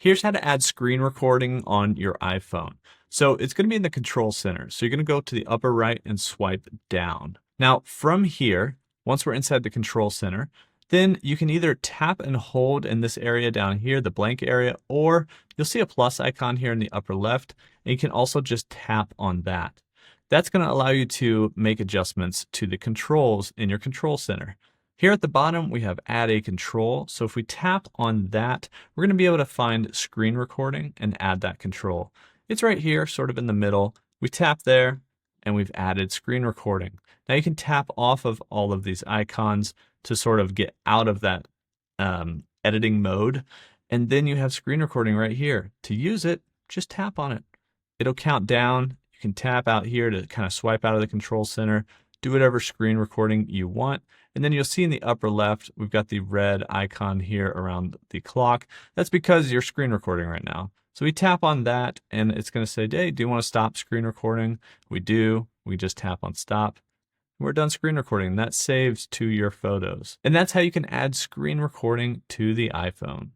Here's how to add screen recording on your iPhone. So it's going to be in the control center. So you're going to go to the upper right and swipe down. Now from here, once we're inside the control center, then you can either tap and hold in this area down here, the blank area, or you'll see a plus icon here in the upper left, and you can also just tap on that. That's going to allow you to make adjustments to the controls in your control center. Here at the bottom, we have add a control. So if we tap on that, we're going to be able to find screen recording and add that control. It's right here, sort of in the middle. We tap there and we've added screen recording. Now you can tap off of all of these icons to sort of get out of that editing mode. And then you have screen recording right here. To use it, just tap on it. It'll count down. You can tap out here to kind of swipe out of the control center, do whatever screen recording you want. And then you'll see in the upper left, we've got the red icon here around the clock. That's because you're screen recording right now. So we tap on that and it's going to say, hey, do you want to stop screen recording? We do. We just tap on stop. We're done screen recording. That saves to your photos. And that's how you can add screen recording to the iPhone.